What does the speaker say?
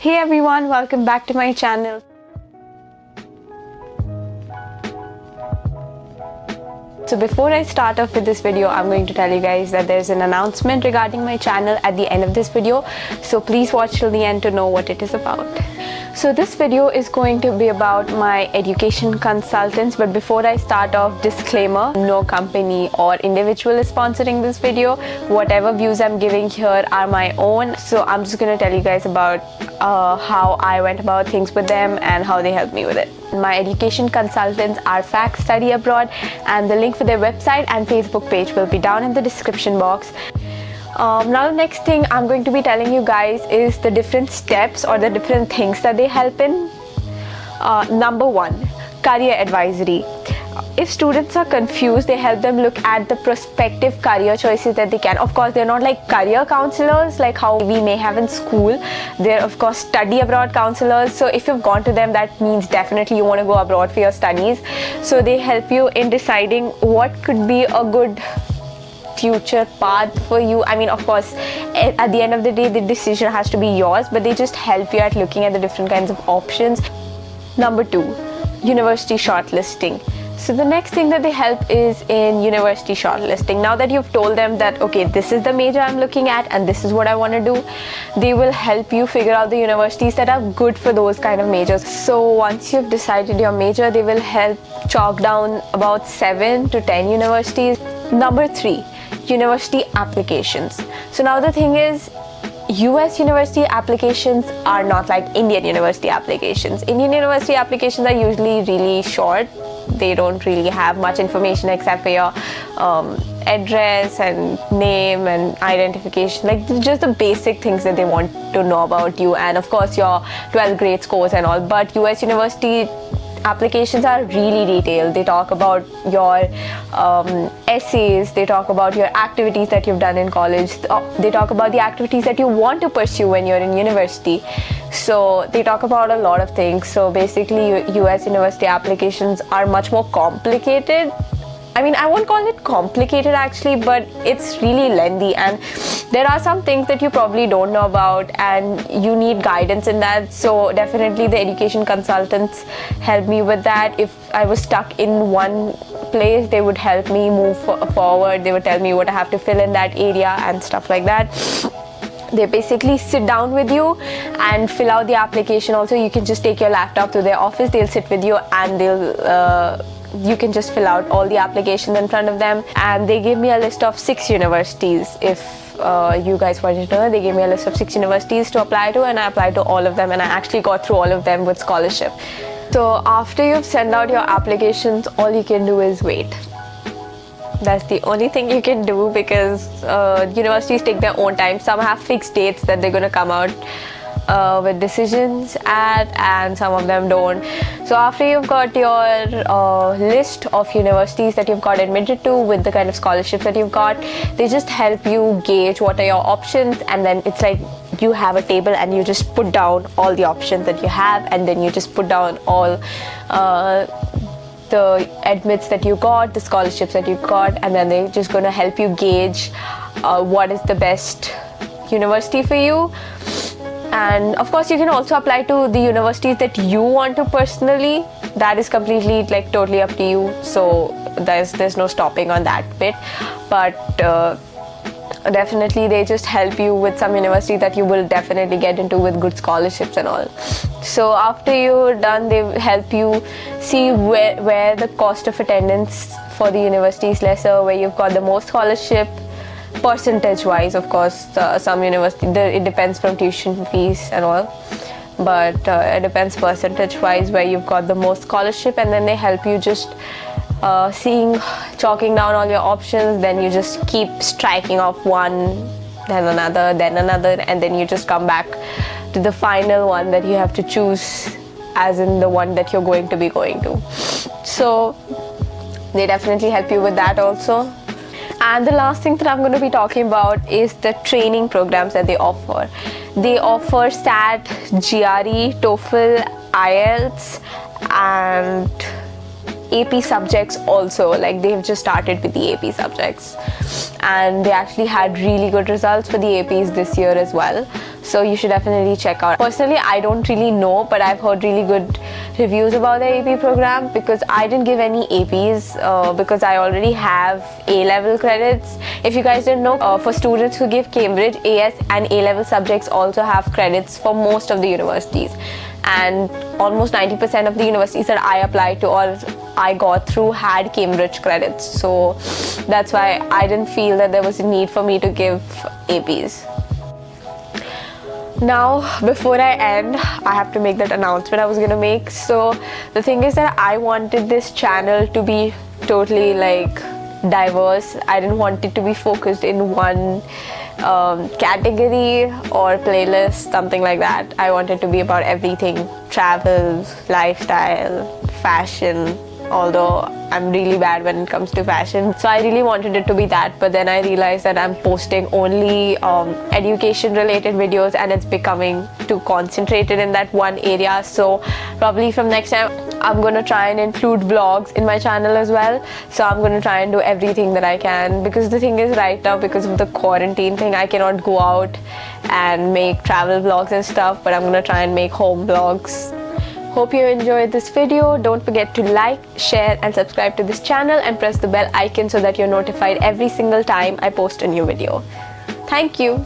Hey everyone, welcome back to my channel. So before I start off with this video, I'm going to tell you guys that there's an announcement regarding my channel at the end of this video. So please watch till the end to know what it is about. So this video is going to be about my education consultants, but before I start off, disclaimer, no company or individual is sponsoring this video. Whatever views I'm giving here are my own. So I'm just going to tell you guys about how I went about things with them and how they helped me with it. My education consultants are FACT Study Abroad, and the link for their website and Facebook page will be down in the description box. Now the next thing I'm going to be telling you guys is the different steps or the different things that they help in. Number one, career advisory. If students are confused, they help them look at the prospective career choices that they can. Of course, they're not like career counselors like how we may have in school. They're of course study abroad counselors. So if you've gone to them, that means definitely you want to go abroad for your studies. So they help you in deciding what could be a good future path for you. I mean, of course, at the end of the day, the decision has to be yours, but they just help you at looking at the different kinds of options. Number two, university shortlisting. So the next thing that they help is in university shortlisting. Now that you've told them that, okay, this is the major I'm looking at and this is what I want to do, they will help you figure out the universities that are good for those kind of majors. So once you've decided your major, they will help chalk down about 7 to 10 universities. Number three, university applications. So now the thing is, US university applications are not like Indian university applications. Indian university applications are usually really short. They don't really have much information except for your address and name and identification, like just the basic things that they want to know about you, and of course your 12th grade scores and all. But US university applications are really detailed. They talk about your essays, they talk about your activities that you've done in college, they talk about the activities that you want to pursue when you're in university. So they talk about a lot of things. So basically US university applications are much more complicated. I mean, I won't call it complicated actually, but it's really lengthy, and there are some things that you probably don't know about and you need guidance in that. So definitely the education consultants help me with that. If I was stuck in one place, they would help me move forward. They would tell me what I have to fill in that area and stuff like that. They basically sit down with you and fill out the application. Also, you can just take your laptop to their office, they'll sit with you and you can just fill out all the applications in front of them. And they gave me a list of 6 universities. If you guys wanted to know, they gave me a list of 6 universities to apply to, and I applied to all of them, and I actually got through all of them with scholarship. So after you've sent out your applications, all you can do is wait. That's the only thing you can do, because universities take their own time. Some have fixed dates that they're going to come out with decisions at, and some of them don't. So after you've got your list of universities that you've got admitted to with the kind of scholarships that you've got, they just help you gauge what are your options, and then it's like you have a table and you just put down all the options that you have, and then you just put down all the admits that you got, the scholarships that you got, and then they're just going to help you gauge what is the best university for you. And of course, you can also apply to the universities that you want to personally. That is completely like totally up to you. So there's no stopping on that bit. But definitely they just help you with some university that you will definitely get into with good scholarships and all. So after you're done, they help you see where the cost of attendance for the university is lesser, where you've got the most scholarship. Percentage wise, of course, some university, it depends from tuition fees and all, but it depends percentage wise where you've got the most scholarship. And then they help you just chalking down all your options. Then you just keep striking off one, then another, and then you just come back to the final one that you have to choose, as in the one that you're going to be going to. So they definitely help you with that also. And the last thing that I'm going to be talking about is the training programs that they offer. They offer SAT, GRE, TOEFL, IELTS, and AP subjects also. Like they've just started with the AP subjects, and they actually had really good results for the APs this year as well. So you should definitely check out. Personally, I don't really know, but I've heard really good reviews about the AP program, because I didn't give any APs because I already have A-level credits. If you guys didn't know, for students who give Cambridge, AS and A-level subjects also have credits for most of the universities, and almost 90% of the universities that I applied to or I got through had Cambridge credits. So that's why I didn't feel that there was a need for me to give APs. Now, before I end, I have to make that announcement I was gonna make. So the thing is that I wanted this channel to be totally like diverse. I didn't want it to be focused in one category or playlist, something like that. I wanted to be about everything: travel, lifestyle, fashion, although I'm really bad when it comes to fashion. So I really wanted it to be that, but then I realized that I'm posting only education related videos, and it's becoming too concentrated in that one area. So probably from next time I'm gonna try and include vlogs in my channel as well. So I'm gonna try and do everything that I can, because the thing is, right now, because of the quarantine thing, I cannot go out and make travel vlogs and stuff, but I'm gonna try and make home vlogs. Hope you enjoyed this video. Don't forget to like, share and subscribe to this channel, and press the bell icon so that you're notified every single time I post a new video. Thank you.